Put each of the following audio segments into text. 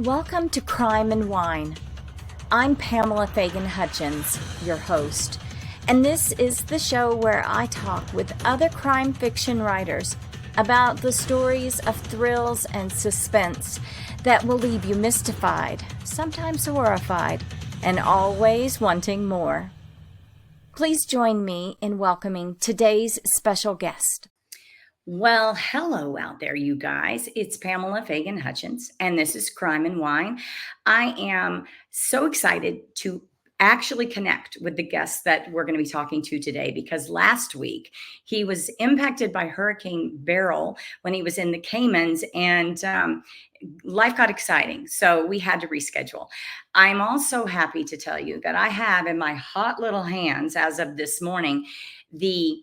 Welcome to Crime and Wine. I'm Pamela Fagan Hutchins, your host, and this is the show where I talk with other crime fiction writers about the stories of thrills and suspense that will leave you mystified, sometimes horrified, and always wanting more. Please join me in welcoming today's special guest. Well, hello out there, you guys. It's Pamela Fagan Hutchins, and this is Crime and Wine. I am so excited to actually connect with the guest that we're going to be talking to today because last week he was impacted by Hurricane Beryl when he was in the Caymans, and life got exciting. So we had to reschedule. I'm also happy to tell you that I have in my hot little hands, as of this morning, the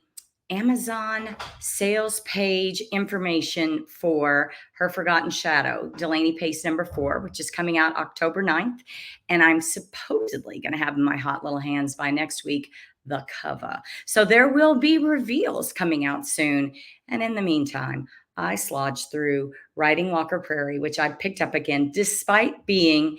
Amazon sales page information for Her Forgotten Shadow, Delaney Pace #4, which is coming out October 9th. And I'm supposedly going to have in my hot little hands by next week the cover. So there will be reveals coming out soon. And in the meantime, I slodged through writing Walker Prairie, which I picked up again, despite being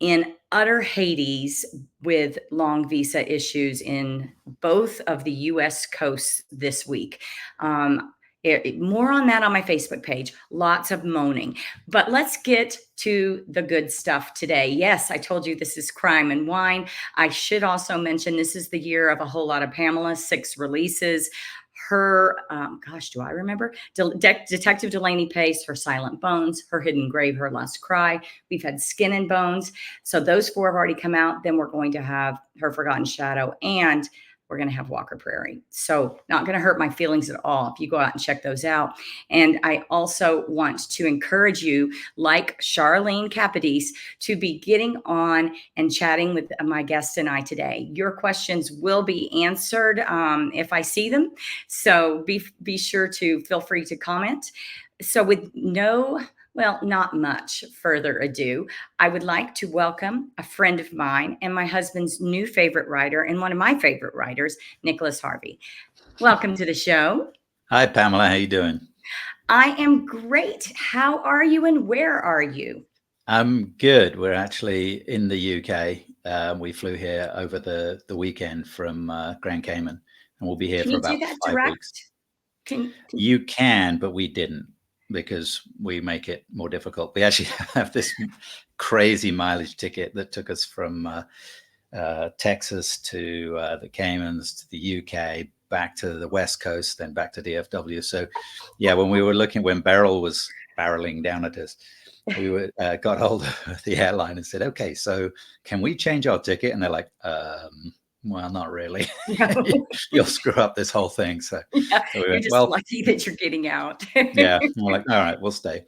in utter Hades with long visa issues in both of the U.S. coasts this week. More on that on my Facebook page. Lots of moaning. But let's get to the good stuff today. Yes, I told you this is Crime and Wine. I should also mention this is the year of a whole lot of Pamela, 6 releases. Her, do I remember? Detective Delaney Pace, Her Silent Bones, Her Hidden Grave, Her Last Cry. We've had Skin and Bones. So those 4 have already come out. Then we're going to have Her Forgotten Shadow, and we're going to have Walker Prairie. So not going to hurt my feelings at all if you go out and check those out. And I also want to encourage you, like Charlene Capadis, to be getting on and chatting with my guest and I today. Your questions will be answered if I see them. So be sure to feel free to comment. So with not much further ado, I would like to welcome a friend of mine and my husband's new favorite writer and one of my favorite writers, Nicholas Harvey. Welcome to the show. Hi, Pamela. How you doing? I am great. How are you and where are you? I'm good. We're actually in the UK. We flew here over the weekend from Grand Cayman, and we'll be here for about 5 weeks. You can, but we didn't, because we make it more difficult. We actually have this crazy mileage ticket that took us from Texas to the Caymans to the UK, back to the West Coast, then back to DFW. So yeah, when Beryl was barreling down at us, we got hold of the airline and said, okay, so can we change our ticket? And they're like, well, not really. No. You'll screw up this whole thing. So, yeah, so we went, you're just lucky that you're getting out. Yeah. And we're like, all right, we'll stay.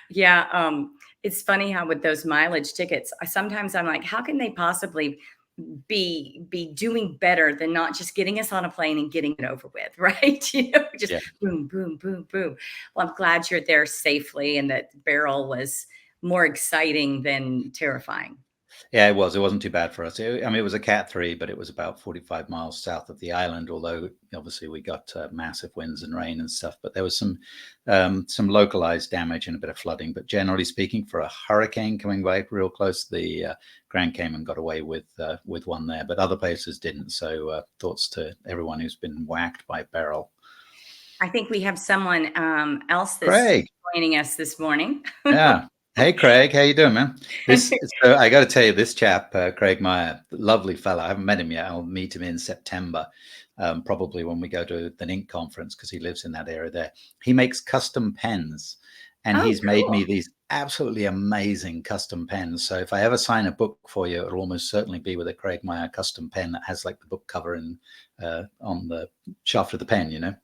Yeah. It's funny how with those mileage tickets, sometimes I'm like, how can they possibly be doing better than not just getting us on a plane and getting it over with, right? Just boom, boom, boom, boom. Well, I'm glad you're there safely and that Beryl was more exciting than terrifying. Yeah, it was. It wasn't too bad for us. It was a Cat 3, but it was about 45 miles south of the island, although obviously we got massive winds and rain and stuff. But there was some localized damage and a bit of flooding. But generally speaking, for a hurricane coming by real close, the Grand Cayman got away with one there, but other places didn't. So thoughts to everyone who's been whacked by Beryl. I think we have someone else that's joining us this morning. Yeah. Hey, Craig, how you doing, man? So I got to tell you, this chap, Craig Meyer, lovely fella. I haven't met him yet. I'll meet him in September, probably when we go to the NINC conference, because he lives in that area there. He makes custom pens, and he's made me these absolutely amazing custom pens. So if I ever sign a book for you, it'll almost certainly be with a Craig Meyer custom pen that has like the book cover and on the shaft of the pen,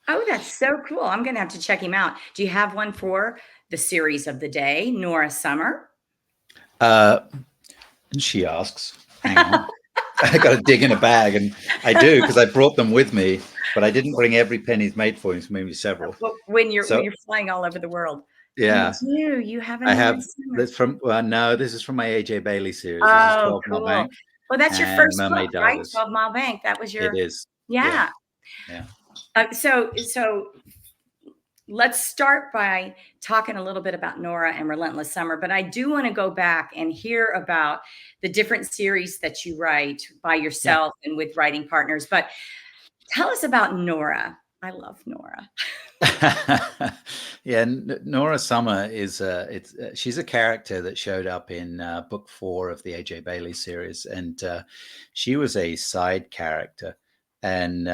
Oh, that's so cool. I'm going to have to check him out. Do you have one for the series of the day, Nora Sommer? She asks. Hang on. I got to dig in a bag, and I do, because I brought them with me, but I didn't bring every pen he's made for me. He's made me several. Well, when you're flying all over the world. Yeah. You have I have this from no, this is from my AJ Bailey series. Oh, cool. Well, that's your first book, right? 12 Mile Bank. That was your. It is. Yeah. Yeah. So let's start by talking a little bit about Nora and Relentless Summer, but I do want to go back and hear about the different series that you write by yourself and with writing partners. But tell us about Nora. I love Nora. Yeah, Nora Sommer is she's a character that showed up in book 4 of the A.J. Bailey series, and she was a side character. And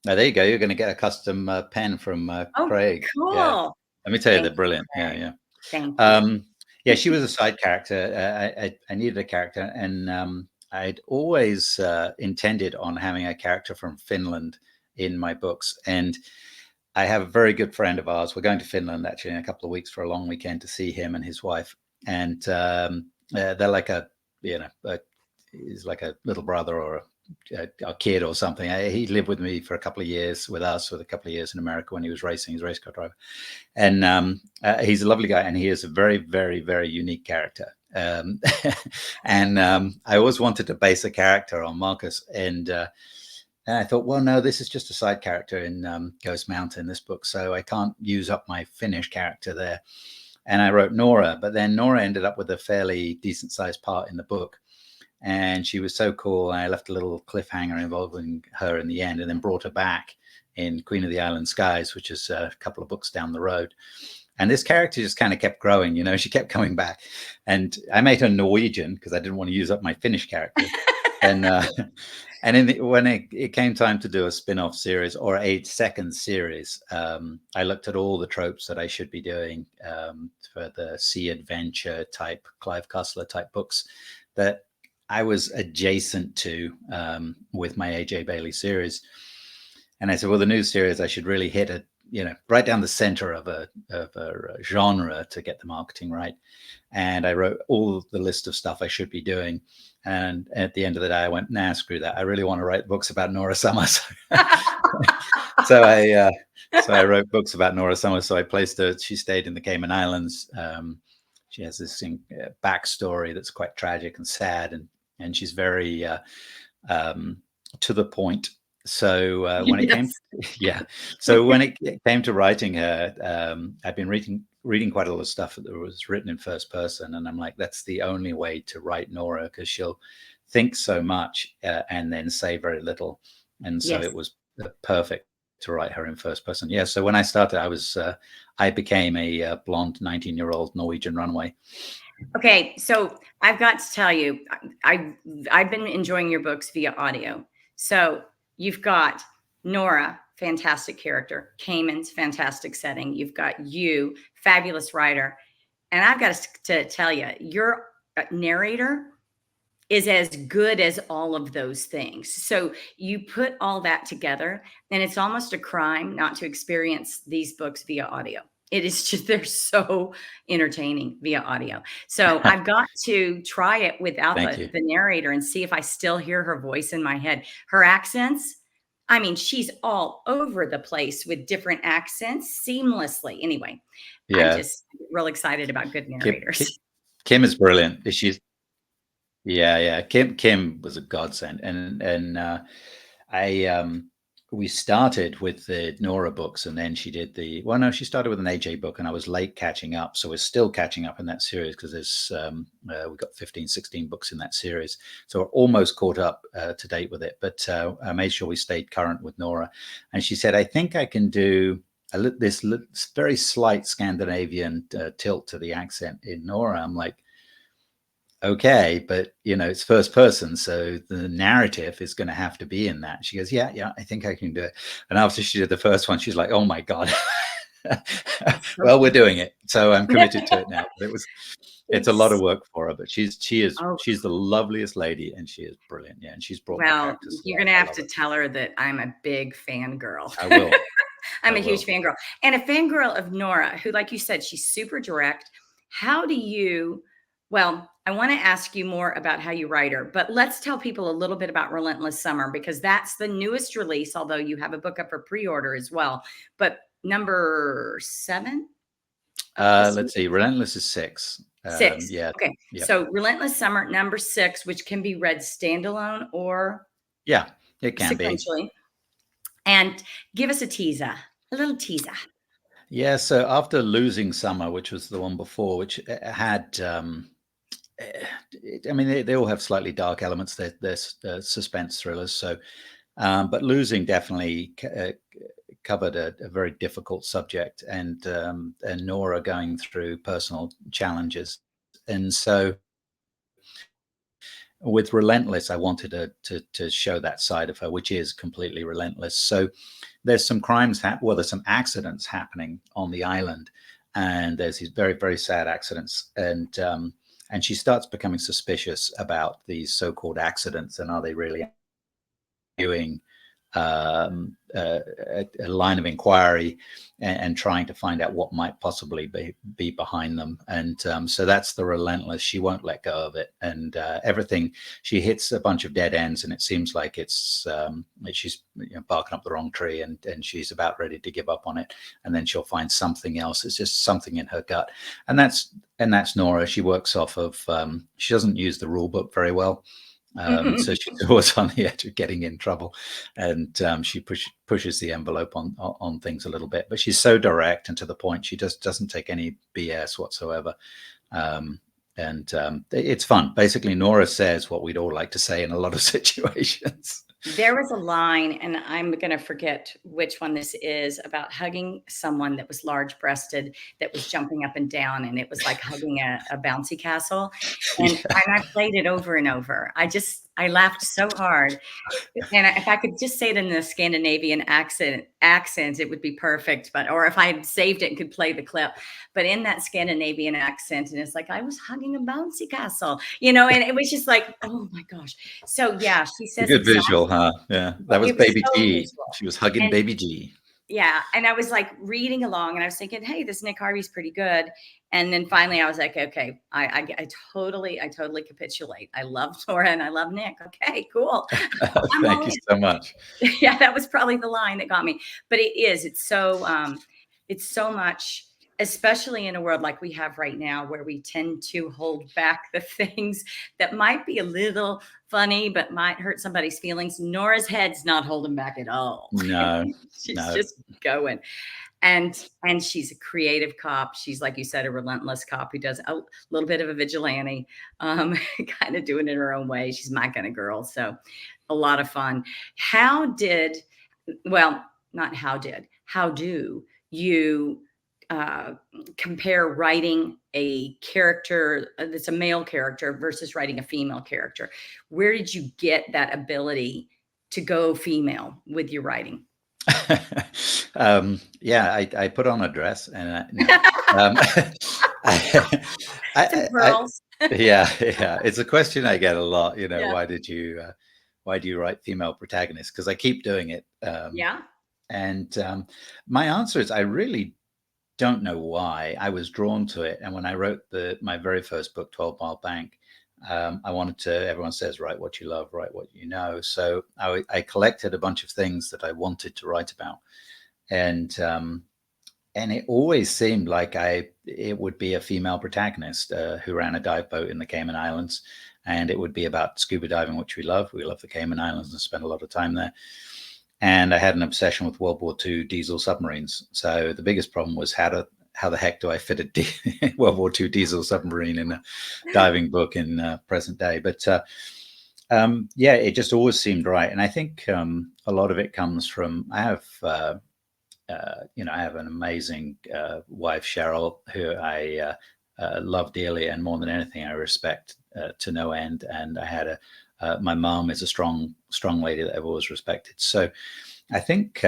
there you go. You're going to get a custom pen from Craig. Cool. Yeah. Let me tell you, they're brilliant. Craig. Yeah. Thank you. Yeah, she was a side character. I needed a character, and I'd always intended on having a character from Finland in my books. And I have a very good friend of ours. We're going to Finland actually in a couple of weeks for a long weekend to see him and his wife. And they're like he's like a little brother or a kid or something. He lived with me for a couple of years with us, with a couple of years in America when he was racing. He's a race car driver. And he's a lovely guy, and he is a very, very, very unique character. And I always wanted to base a character on Marcus. And I thought, well, no, this is just a side character in Ghost Mountain, this book, so I can't use up my Finnish character there. And I wrote Nora, but then Nora ended up with a fairly decent-sized part in the book. And she was so cool. And I left a little cliffhanger involving her in the end, and then brought her back in Queen of the Island Skies, which is a couple of books down the road. And this character just kind of kept growing, you know, she kept coming back. And I made her Norwegian because I didn't want to use up my Finnish character. And when it came time to do a spin-off series or a second series, I looked at all the tropes that I should be doing for the sea adventure type, Clive Cussler type books that I was adjacent to with my A.J. Bailey series. And I said, well, the new series, I should really hit it, you know, right down the center of a genre to get the marketing right. And I wrote all the list of stuff I should be doing. And at the end of the day, I went, nah, screw that. I really want to write books about Nora Sommer. So I wrote books about Nora Sommer. So I placed her. She stayed in the Cayman Islands. She has this backstory that's quite tragic and sad, and she's very to the point. So when it came, so when it came to writing her, I've been reading quite a lot of stuff that was written in first person, and I'm like, that's the only way to write Nora, because she'll think so much and then say very little, and so it was perfect to write her in first person. Yeah. So when I started, I became a blonde 19-year-old Norwegian runaway. Okay, so I've got to tell you, I've been enjoying your books via audio. So you've got Nora, fantastic character. Cayman's fantastic setting. You've got you, fabulous writer. And I've got to tell you, your narrator is as good as all of those things. So you put all that together, and it's almost a crime not to experience these books via audio. It is just, they're so entertaining via audio. So I've got to try it without the narrator and see if I still hear her voice in my head. Her accents, I mean, she's all over the place with different accents seamlessly. Anyway, I'm just real excited about good narrators. Kim is brilliant. She's Kim was a godsend, and we started with the Nora books, and then she did she started with an AJ book, and I was late catching up. So we're still catching up in that series because there's, we've got 15, 16 books in that series. So we're almost caught up to date with it. But I made sure we stayed current with Nora. And she said, I think I can do this very slight Scandinavian tilt to the accent in Nora. I'm like, okay, but it's first person, so the narrative is going to have to be in that. She goes, yeah, I think I can do it. And after she did the first one, she's like, oh my God. Well, we're doing it, so I'm committed to it now. But it's a lot of work for her, but she's the loveliest lady, and she is brilliant. Yeah, and she's brought. Well, you're going to have to tell her that I'm a big fangirl. I will. I'm a huge fangirl, and a fangirl of Nora, who, like you said, she's super direct. How do you? Well, I want to ask you more about how you write her, but let's tell people a little bit about Relentless Summer, because that's the newest release, although you have a book up for pre-order as well. But number 7? Let's see. Relentless is 6. 6. Okay. Yep. So Relentless Summer, number 6, which can be read standalone or it can sequentially. be. And give us a little teaser. Yeah, so after losing Summer, which was the one before, which had, I mean, they all have slightly dark elements. They're suspense thrillers. So, but losing definitely covered a very difficult subject, and Nora going through personal challenges, and so with Relentless, I wanted to show that side of her, which is completely relentless. So there's some there's some accidents happening on the island, and there's these very, very sad accidents, and she starts becoming suspicious about these so-called accidents, and are they really doing a line of inquiry, and trying to find out what might possibly be behind them. And so that's the Relentless. She won't let go of it, and everything, she hits a bunch of dead ends, and it seems like she's barking up the wrong tree, and she's about ready to give up on it, and then she'll find something else. It's just something in her gut, and that's Nora. She works off of she doesn't use the rule book very well. So she's always on the edge of getting in trouble, and she pushes the envelope on things a little bit, but she's so direct and to the point. She just doesn't take any BS whatsoever, and it's fun. Basically, Nora says what we'd all like to say in a lot of situations. There was a line, and I'm going to forget which one this is, about hugging someone that was large breasted, that was jumping up and down, and it was like hugging a bouncy castle. And, Yeah. and I played it over and over. I laughed so hard. And if I could just say it in the Scandinavian accents, it would be perfect. Or if I had saved it and could play the clip, but in that Scandinavian accent, and it's like, I was hugging a bouncy castle, and it was just like, oh my gosh. So yeah, she says a good visual, huh? Yeah, that was Baby G. Visual. She was hugging Baby G. Yeah. And I was like reading along, and I was thinking, hey, this Nick Harvey's pretty good. And then finally I was like, okay, I totally capitulate. I love Nora and I love Nick. Okay, cool. Thank you so much. Yeah, that was probably the line that got me. But it's so much, especially in a world like we have right now, where we tend to hold back the things that might be a little funny, but might hurt somebody's feelings. Nora's head's not holding back at all. No, she's just going. And she's a creative cop. She's, like you said, a relentless cop who does a little bit of a vigilante, kind of doing it her own way. She's my kind of girl. So a lot of fun. How do you compare writing a character that's a male character versus writing a female character? Where did you get that ability to go female with your writing? Yeah, I put on a dress, and yeah, it's a question I get a lot. Yeah. Why do you write female protagonists? Because I keep doing it. And my answer is, I really don't know why. I was drawn to it, and when I wrote my very first book, 12 Mile Bank, I wanted to, everyone says, write what you love, write what you know. So I collected a bunch of things that I wanted to write about. And it always seemed like it would be a female protagonist who ran a dive boat in the Cayman Islands. And it would be about scuba diving, which we love. We love the Cayman Islands and spend a lot of time there. And I had an obsession with World War II diesel submarines. So the biggest problem was how the heck do I fit a World War II diesel submarine in a diving book in present day? But yeah, it just always seemed right. And I think a lot of it comes from, I have an amazing wife, Cheryl, who I love dearly, and more than anything, I respect to no end. And I had my mom is a strong lady that I've always respected. So I think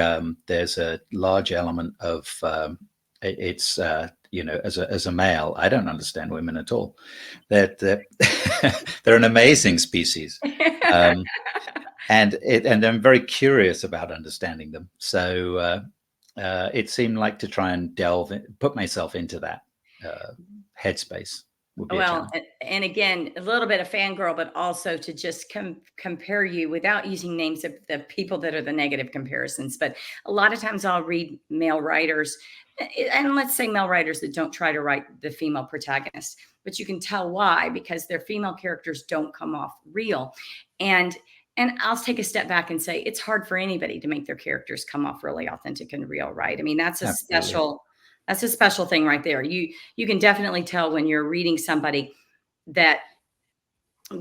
there's a large element of as a male, I don't understand women at all. They're an amazing species. And I'm very curious about understanding them. So it seemed like to try and put myself into that headspace. Well, and again, a little bit of fangirl, but also to just compare you without using names of the people that are the negative comparisons. But a lot of times I'll read male writers, and let's say male writers that don't try to write the female protagonist, but you can tell why, because their female characters don't come off real. And I'll take a step back and say, it's hard for anybody to make their characters come off really authentic and real, right? I mean, that's a special That's a special thing right there. You can definitely tell when you're reading somebody that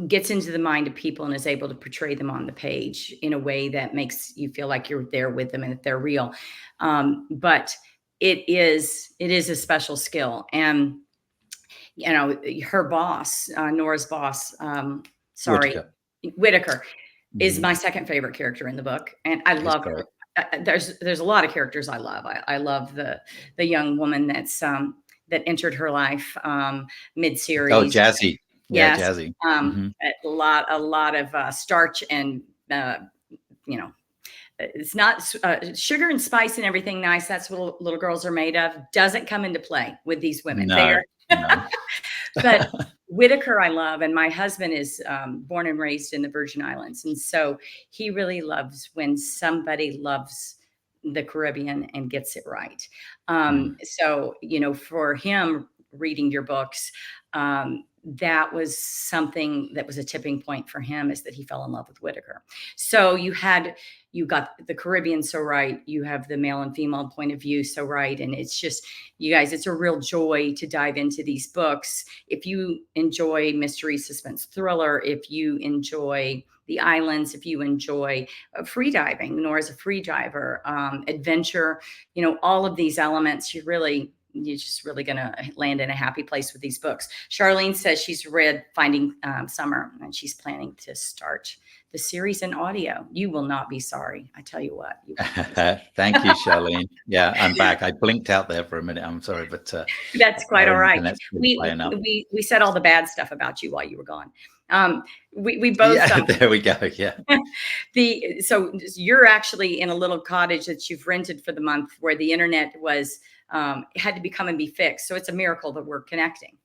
gets into the mind of people and is able to portray them on the page in a way that makes you feel like you're there with them and that they're real. But it is a special skill. And, her boss, Nora's boss, Whitaker is my second favorite character in the book. And I love her. There's a lot of characters I love. I love the young woman that entered her life mid-series. Oh, Jazzy. Yes. Yeah, Jazzy. A lot of starch and it's not sugar and spice and everything nice. That's what little girls are made of. Doesn't come into play with these women. No. But Whitaker I love, and my husband is born and raised in the Virgin Islands, and so he really loves when somebody loves the Caribbean and gets it right. So for him reading your books, that was something that was a tipping point for him, is that he fell in love with Whitaker. So you got the Caribbean so right. You have the male and female point of view so right. And it's just, you guys, it's a real joy to dive into these books. If you enjoy mystery, suspense, thriller, if you enjoy the islands, if you enjoy free diving, Nora's a free diver, adventure, all of these elements, you're just really going to land in a happy place with these books. Charlene says she's read Finding Summer, and she's planning to start the series in audio. You will not be sorry. I tell you what. Thank you, Charlene. Yeah, I'm back. I blinked out there for a minute. I'm sorry, but that's quite all right. We said all the bad stuff about you while you were gone. We both. Yeah, there we go. Yeah. So you're actually in a little cottage that you've rented for the month, where the internet was had to come and be fixed. So it's a miracle that we're connecting.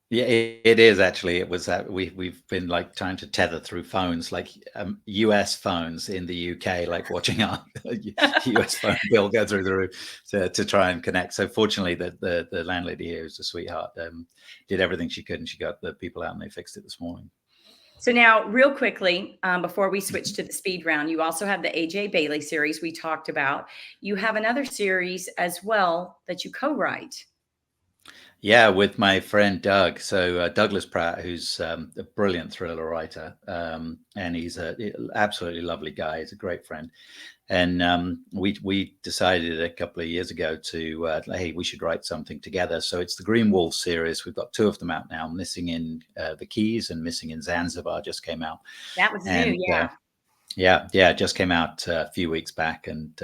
Yeah, it is actually. It was that we've been like trying to tether through phones, like US phones in the UK, like watching our US phone bill go through the roof to try and connect. So fortunately, the landlady here, who's a sweetheart, did everything she could, and she got the people out and they fixed it this morning. So now, real quickly, before we switch to the speed round, you also have the AJ Bailey series we talked about. You have another series as well that you co-write. Yeah, with my friend Doug. So Douglas Pratt, who's a brilliant thriller writer, and he's an absolutely lovely guy. He's a great friend. And we decided a couple of years ago to, hey, we should write something together. So it's the Green Wolf series. We've got 2 of them out now, Missing in the Keys and Missing in Zanzibar just came out. That was new, yeah. Yeah, just came out a few weeks back and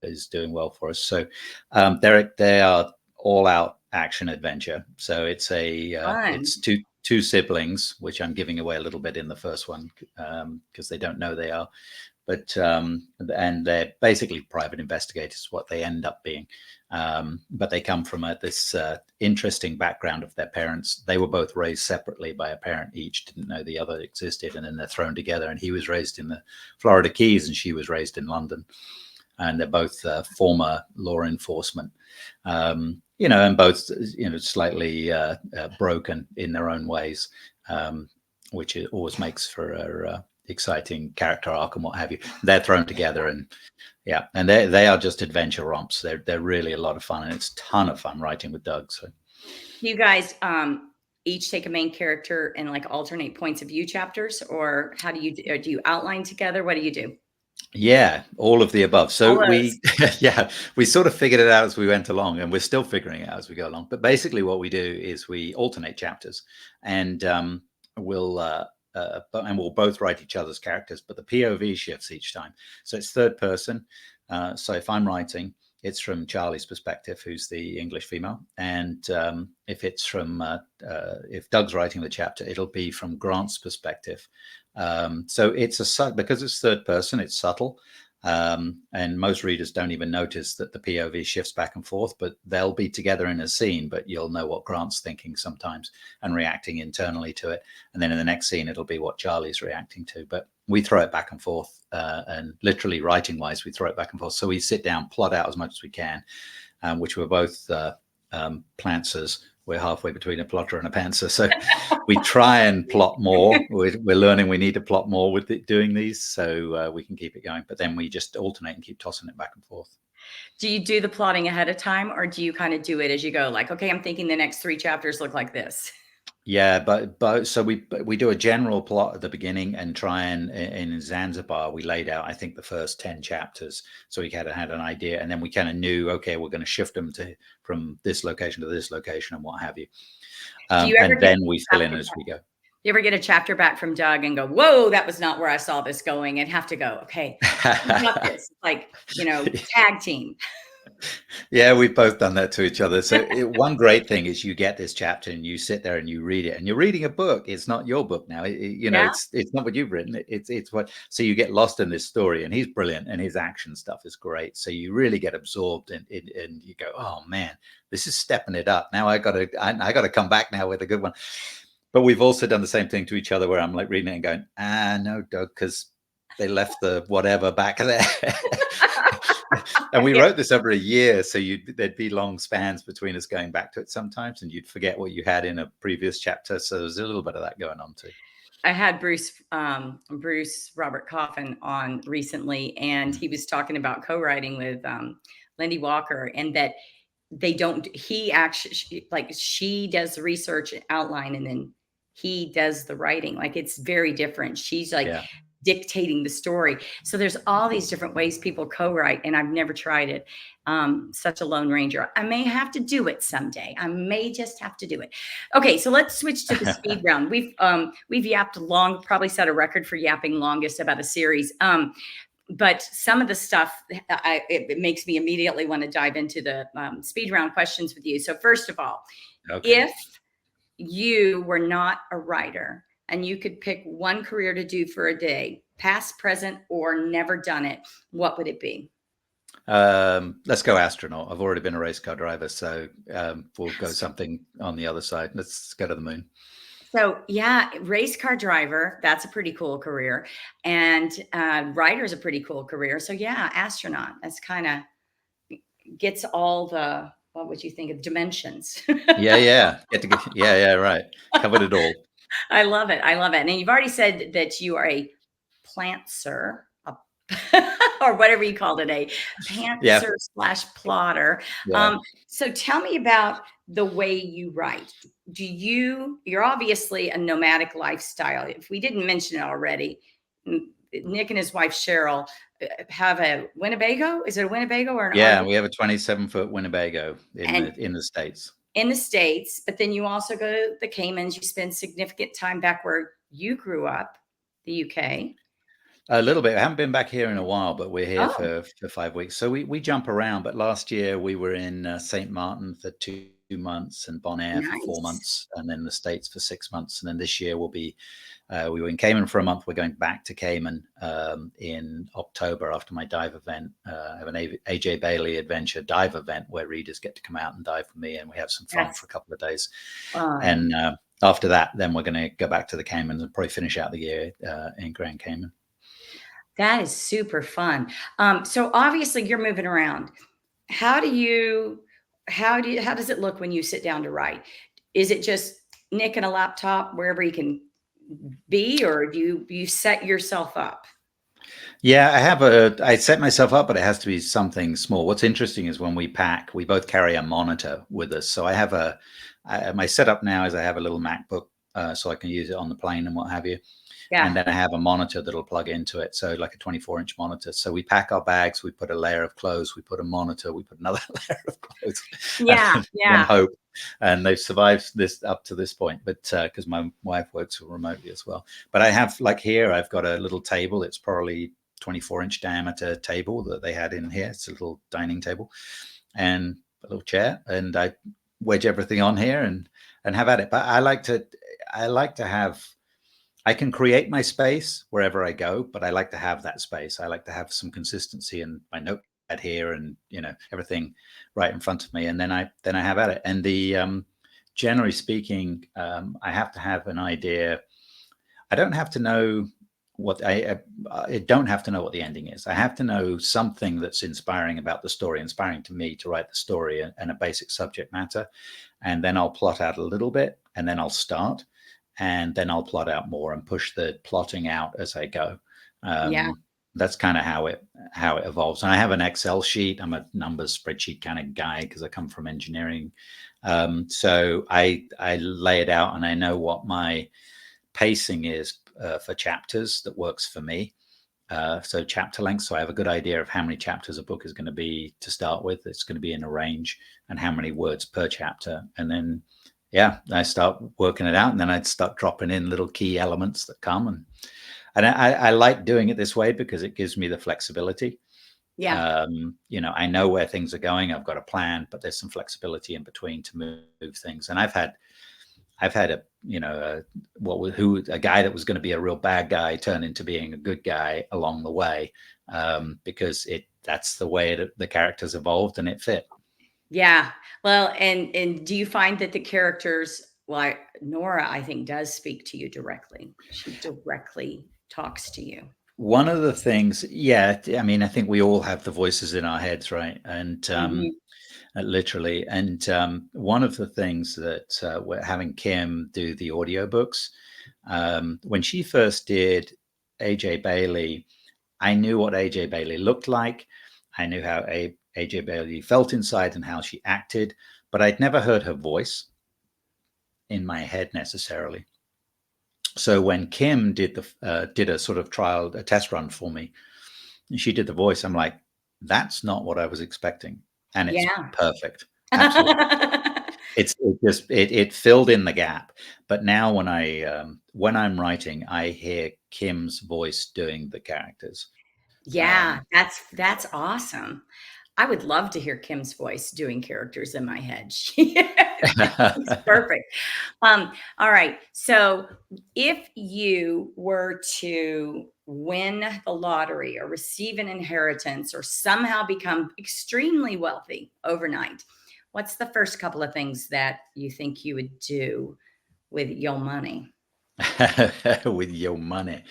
is doing well for us. So they are all out action adventure. So it's it's two siblings, which I'm giving away a little bit in the first one because they don't know they are. But and they're basically private investigators, what they end up being. But they come from this interesting background of their parents. They were both raised separately by a parent each, didn't know the other existed, and then they're thrown together. And he was raised in the Florida Keys, and she was raised in London. And they're both former law enforcement, and both slightly broken in their own ways, which it always makes for a exciting character arc and what have you. They're thrown together, and they are just adventure romps. They're really a lot of fun, and it's a ton of fun writing with Doug. So you guys each take a main character and like alternate points of view chapters, or how do you outline together? What do you do? Yeah, all of the above. So we sort of figured it out as we went along, and we're still figuring it out as we go along. But basically what we do is we alternate chapters, and we'll both write each other's characters, but the POV shifts each time. So it's third person. So if I'm writing, it's from Charlie's perspective, who's the English female. And if it's from, if Doug's writing the chapter, it'll be from Grant's perspective. So because it's third person, it's subtle. And most readers don't even notice that the POV shifts back and forth, but they'll be together in a scene, but you'll know what Grant's thinking sometimes and reacting internally to it. And then in the next scene, it'll be what Charlie's reacting to. But we throw it back and forth, and literally writing wise, we throw it back and forth. So we sit down, plot out as much as we can, which we're both plantsers. We're halfway between a plotter and a pantser. So we try and plot more. We're learning we need to plot more with doing these, so we can keep it going. But then we just alternate and keep tossing it back and forth. Do you do the plotting ahead of time, or do you kind of do it as you go? Like, okay, I'm thinking the next 3 chapters look like this. Yeah, but so we do a general plot at the beginning and try and in Zanzibar we laid out I think the first 10 chapters, so we kind of had an idea, and then we kind of knew, okay, we're going to shift them from this location to this location and what have you. Do you ever and then we fill in as we go. You ever get a chapter back from Doug and go, whoa, that was not where I saw this going, and have to go, okay, we got this, like, tag team. Yeah, we've both done that to each other. So one great thing is you get this chapter and you sit there and you read it, and you're reading a book. It's not your book now. It's not what you've written. It's what, so you get lost in this story, and he's brilliant and his action stuff is great. So you really get absorbed and you go, oh man, this is stepping it up. Now I gotta come back now with a good one. But we've also done the same thing to each other where I'm like reading it and going, no, Doug, because they left the whatever back there. And we wrote this over a year, so there'd be long spans between us going back to it sometimes, and you'd forget what you had in a previous chapter. So there's a little bit of that going on too. I had Bruce Robert Coffin on recently, and he was talking about co-writing with Lindy Walker, and that he actually, like, she does the research outline and then he does the writing. Like, it's very different. She's like dictating the story. So there's all these different ways people co-write, and I've never tried it. Such a lone ranger. I may have to do it someday. I may just have to do it. Okay, so let's switch to the speed round. We've yapped long, probably set a record for yapping longest about a series. But some of the stuff, it makes me immediately want to dive into the speed round questions with you. So first of all, if you were not a writer and you could pick one career to do for a day, past, present, or never done it, what would it be? Let's go astronaut. I've already been a race car driver, so we'll go something on the other side. Let's go to the moon. So yeah, race car driver, that's a pretty cool career. And writer is a pretty cool career. So yeah, astronaut, that's kind of gets all the, what would you think of dimensions? Yeah. Right. Covered it all. I love it. And you've already said that you are a plantser, or whatever you called it, a pantser / plotter. Yeah. So tell me about the way you write. You're obviously a nomadic lifestyle. If we didn't mention it already, Nick and his wife Cheryl have a Winnebago. Is it a Winnebago or an RV? We have a 27-foot Winnebago in the States. In the States, but then you also go to the Caymans. You spend significant time back where you grew up, the UK. A little bit. I haven't been back here in a while, but we're here for 5 weeks. So we jump around. But last year we were in St. Martin for 2 months and Bonaire for 4 months, and then the States for 6 months. And then this year we were in Cayman for a month. We're going back to Cayman in October after my dive event. I have an AJ Bailey adventure dive event where readers get to come out and dive with me, and we have some fun for a couple of days. And after that, then we're going to go back to the Caymans and probably finish out the year in Grand Cayman. That is super fun. So obviously you're moving around. How does it look when you sit down to write? Is it just Nick and a laptop wherever you can be, or do you set yourself up? Yeah, I set myself up, but it has to be something small. What's interesting is when we pack, we both carry a monitor with us. So I have my setup now is I have a little MacBook, so I can use it on the plane and what have you. Yeah. And then I have a monitor that'll plug into it. So like a 24-inch monitor. So we pack our bags, we put a layer of clothes, we put a monitor, we put another layer of clothes. Yeah. And hope. And they've survived this up to this point, but because my wife works remotely as well. But I have, like here, I've got a little table. It's probably 24-inch diameter table that they had in here. It's a little dining table and a little chair. And I wedge everything on here and have at it. But I like to have, I can create my space wherever I go, but I like to have that space. I like to have some consistency in my notepad here and, everything right in front of me. And then I have at it. And generally speaking, I have to have an idea. I don't have to know I don't have to know what the ending is. I have to know something that's inspiring about the story, inspiring to me to write the story and a basic subject matter. And then I'll plot out a little bit, and then I'll start. And then I'll plot out more and push the plotting out as I go. that's kind of how it evolves. And I have an Excel sheet. I'm a numbers spreadsheet kind of guy because I come from engineering. So I lay it out, and I know what my pacing is for chapters that works for me. So chapter length. So I have a good idea of how many chapters a book is going to be to start with. It's going to be in a range, and how many words per chapter. And then, yeah, I start working it out, and then I'd start dropping in little key elements that come. And I like doing it this way because it gives me the flexibility. Yeah. I know where things are going. I've got a plan, but there's some flexibility in between to move things. And I've had a guy that was going to be a real bad guy turn into being a good guy along the way, because that's the way the characters evolved and it fit. Yeah. Well, and do you find that the characters, like Nora, I think, does speak to you directly? She directly talks to you. One of the things, yeah, I mean, I think we all have the voices in our heads, right? And literally. And one of the things that we're having Kim do the audiobooks, when she first did AJ Bailey, I knew what AJ Bailey looked like. I knew how AJ Bailey felt inside and how she acted, but I'd never heard her voice in my head necessarily. So when Kim did a sort of a test run for me, and she did the voice, I'm like, that's not what I was expecting. And it's perfect. Absolutely. It filled in the gap. But now when I'm writing, I hear Kim's voice doing the characters. Yeah, that's awesome. I would love to hear Kim's voice doing characters in my head. It's perfect. All right. So if you were to win the lottery or receive an inheritance or somehow become extremely wealthy overnight, what's the first couple of things that you think you would do with your money? With your money.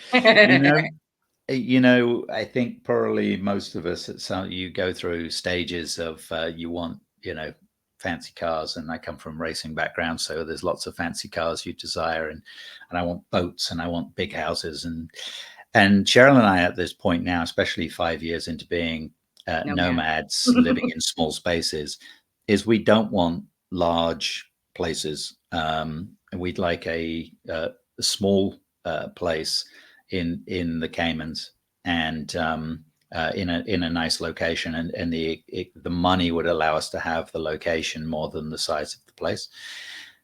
I think probably most of us, you go through stages of you want, fancy cars, and I come from racing background, so there's lots of fancy cars you desire, and I want boats, and I want big houses, and Cheryl and I at this point now, especially 5 years into being nomads living in small spaces, is we don't want large places. We'd like a small place in the Caymans, and in a nice location, and the money would allow us to have the location more than the size of the place,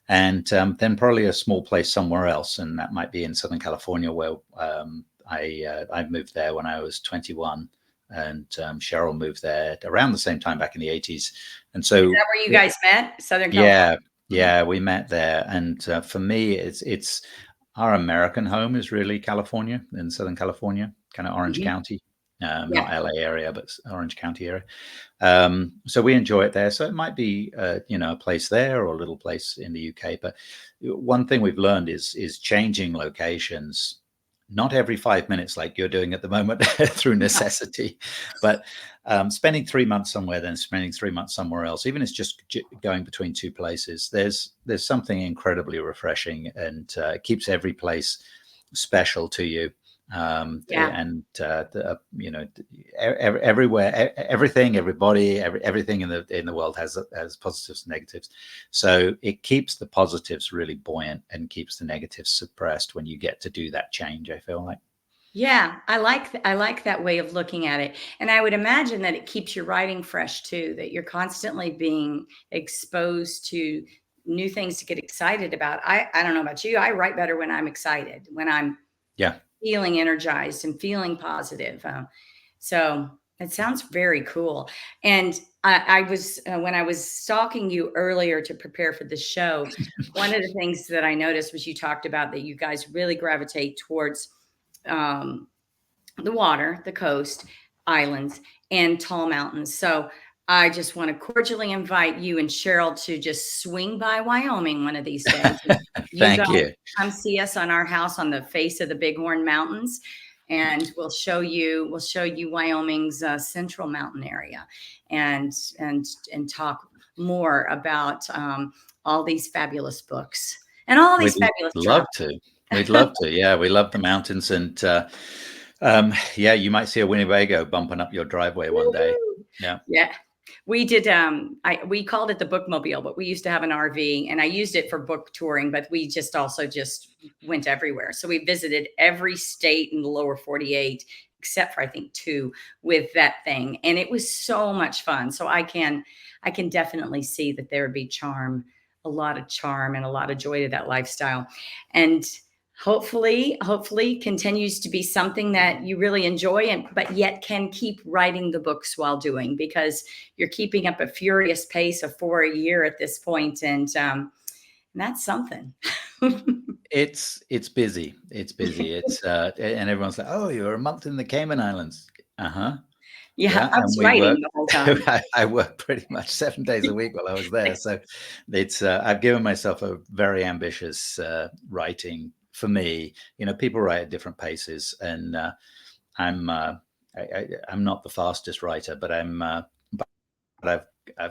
and then probably a small place somewhere else, and that might be in Southern California, where I moved there when I was 21, and Cheryl moved there around the same time back in the 80s, and so is that where you guys met? Southern California? Yeah, we met there, and for me, it's our American home is really California, in Southern California, kind of Orange County, not LA area, but Orange County area. So we enjoy it there. So it might be, a place there or a little place in the UK. But one thing we've learned is changing locations, not every 5 minutes like you're doing at the moment through necessity, but spending 3 months somewhere, then spending 3 months somewhere else, even if it's just going between two places, there's something incredibly refreshing, and keeps every place special to you. Everywhere, everything, everybody, everything in the world has positives and negatives. So it keeps the positives really buoyant and keeps the negatives suppressed when you get to do that change, I feel like. Yeah, I like that way of looking at it. And I would imagine that it keeps your writing fresh too, that you're constantly being exposed to new things to get excited about. I don't know about you. I write better when I'm excited, when I'm feeling energized and feeling positive. So it sounds very cool. And I was, when I was stalking you earlier to prepare for the show, one of the things that I noticed was you talked about that you guys really gravitate towards the water, the coast, islands, and tall mountains. So I just want to cordially invite you and Cheryl to just swing by Wyoming one of these days. Thank you. Come see us on our house on the face of the Bighorn Mountains, and we'll show you Wyoming's central mountain area, and talk more about all these fabulous books and all these fabulous We'd love to. Yeah, we love the mountains, and Yeah, you might see a Winnebago bumping up your driveway one day. Yeah. Yeah. We did, we called it the bookmobile, but we used to have an RV, and I used it for book touring, but we just also just went everywhere. So we visited every state in the lower 48, except for I think 2, with that thing. And it was so much fun. So I can definitely see that there would be a lot of charm and a lot of joy to that lifestyle. And hopefully continues to be something that you really enjoy, but yet can keep writing the books while doing, because you're keeping up a furious pace of 4 a year at this point, and that's something. It's busy. It's busy. And everyone's like, "Oh, you're a month in the Cayman Islands." Yeah, I was writing the whole time. I worked pretty much 7 days a week while I was there. So I've given myself a very ambitious writing. For me, people write at different paces, and I'm not the fastest writer, but I've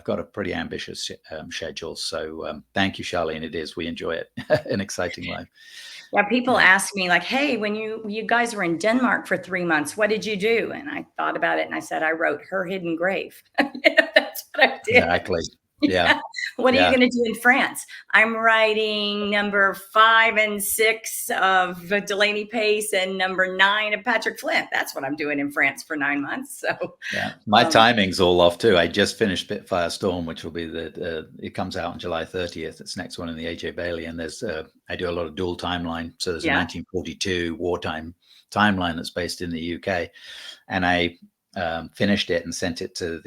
got a pretty ambitious schedule. So thank you, Charlene. We enjoy it. An exciting life. Yeah, people ask me like, "Hey, when you guys were in Denmark for 3 months, what did you do?" And I thought about it, and I said, "I wrote Her Hidden Grave." That's what I did. Exactly. Yeah. What are you going to do in France? I'm writing number 5 and 6 of Delaney Pace and number 9 of Patrick Flint. That's what I'm doing in France for 9 months. So yeah, my timing's all off too. I just finished Spitfire Storm, which will be it comes out on July 30th. It's the next one in the AJ Bailey, and there's I do a lot of dual timeline. So there's a 1942 wartime timeline that's based in the UK, and I finished it and sent it to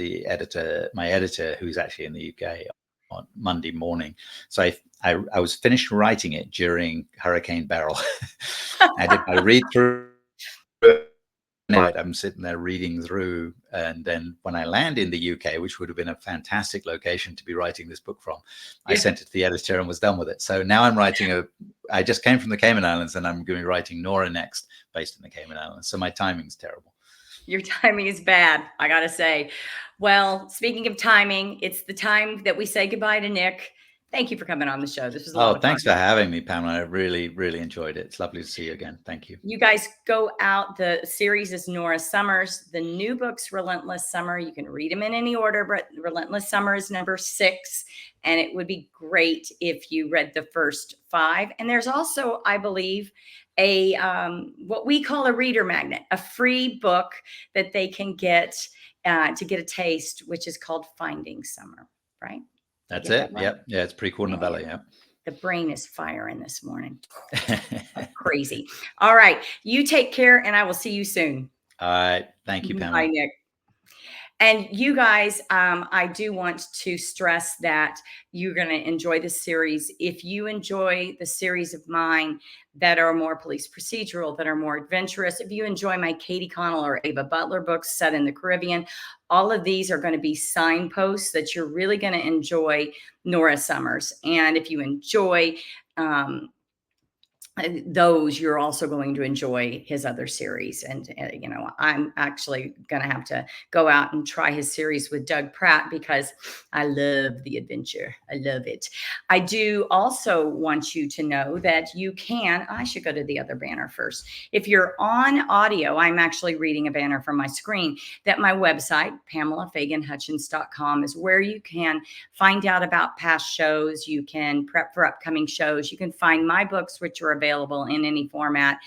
my editor, who's actually in the UK, on Monday morning. So I was finished writing it during Hurricane Beryl. I read through it. I'm sitting there reading through, and then when I land in the UK, which would have been a fantastic location to be writing this book from, I sent it to the editor and was done with it. So now I'm writing I just came from the Cayman Islands, and I'm going to be writing Nora next, based in the Cayman Islands. So my timing's terrible. Your timing is bad, I gotta say. Well, speaking of timing, it's the time that we say goodbye to Nick. Thank you for coming on the show. This was a lot of fun. Thanks for having me, Pamela. I really, really enjoyed it. It's lovely to see you again. Thank you. You guys go out. The series is Nora Sommer's. The new book's Relentless Summer. You can read them in any order, but Relentless Summer is number 6. And it would be great if you read the first 5. And there's also, I believe, a what we call a reader magnet, a free book that they can get to get a taste, which is called Finding Summer, right? That's it. Right? Yep. Yeah, it's pretty cool in the belly. Yeah. The brain is firing this morning. Crazy. All right. You take care, and I will see you soon. All right. Thank you, Pamela. Bye, Nick. And you guys, I do want to stress that you're going to enjoy this series. If you enjoy the series of mine that are more police procedural, that are more adventurous, if you enjoy my Katie Connell or Ava Butler books set in the Caribbean, all of these are going to be signposts that you're really going to enjoy Nora Sommer's. And if you enjoy those, you're also going to enjoy his other series. And, I'm actually going to have to go out and try his series with Doug Pratt, because I love the adventure. I love it. I do also want you to know that I should go to the other banner first. If you're on audio, I'm actually reading a banner from my screen, that my website, PamelaFaganHutchins.com, is where you can find out about past shows. You can prep for upcoming shows. You can find my books, which are available in any format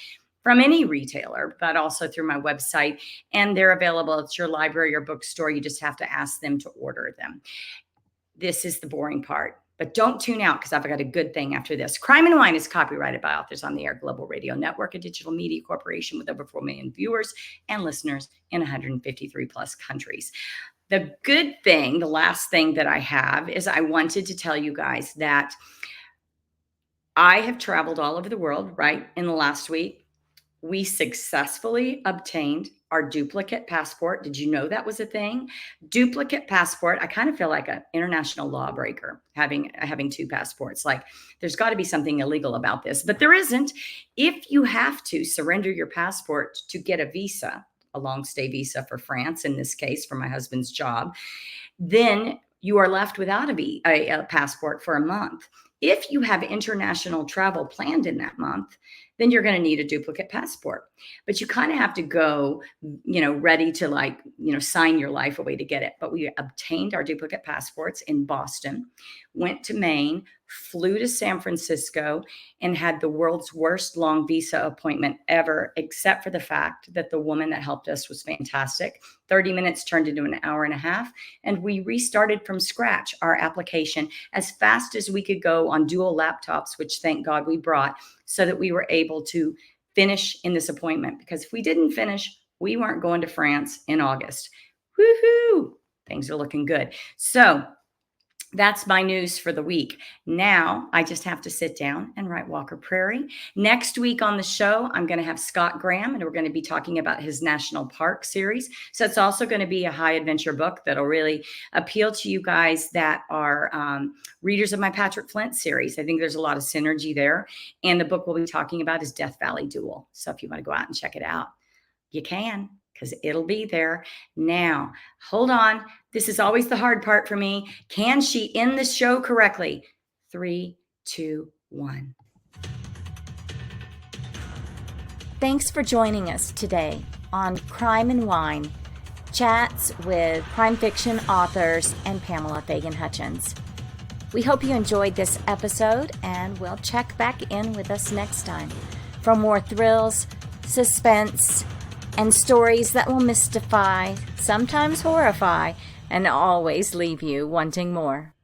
from any retailer, but also through my website. And they're available at your library or bookstore. You just have to ask them to order them. This is the boring part, but don't tune out, because I've got a good thing after this. Crime and Wine is copyrighted by Authors on the Air Global Radio Network, a digital media corporation with over 4 million viewers and listeners in 153 plus countries. The good thing, the last thing that I have, is I wanted to tell you guys that I have traveled all over the world, right? In the last week, we successfully obtained our duplicate passport. Did you know that was a thing? Duplicate passport. I kind of feel like an international lawbreaker having 2 passports. Like, there's got to be something illegal about this, but there isn't. If you have to surrender your passport to get a visa, a long stay visa for France, in this case, for my husband's job, then you are left without a passport for a month. If you have international travel planned in that month, then you're going to need a duplicate passport. But you kind of have to go, ready to sign your life away to get it. But we obtained our duplicate passports in Boston, went to Maine, flew to San Francisco, and had the world's worst long visa appointment ever, except for the fact that the woman that helped us was fantastic. 30 minutes turned into an hour and a half, and we restarted from scratch our application as fast as we could go on dual laptops, which thank God we brought, so that we were able to finish in this appointment. Because if we didn't finish, we weren't going to France in August. Woohoo! Things are looking good. So that's my news for the week. Now I just have to sit down and write Walker Prairie. Next week on the show, I'm going to have Scott Graham, and we're going to be talking about his National Park series. So it's also going to be a high adventure book that'll really appeal to you guys that are readers of my Patrick Flint series. I think there's a lot of synergy there. And the book we'll be talking about is Death Valley Duel. So if you want to go out and check it out, you can, because it'll be there. Now, hold on. This is always the hard part for me. Can she end the show correctly? 3, 2, 1. Thanks for joining us today on Crime and Wine, chats with crime fiction authors and Pamela Fagan Hutchins. We hope you enjoyed this episode, and we'll check back in with us next time for more thrills, suspense, and stories that will mystify, sometimes horrify, and always leave you wanting more.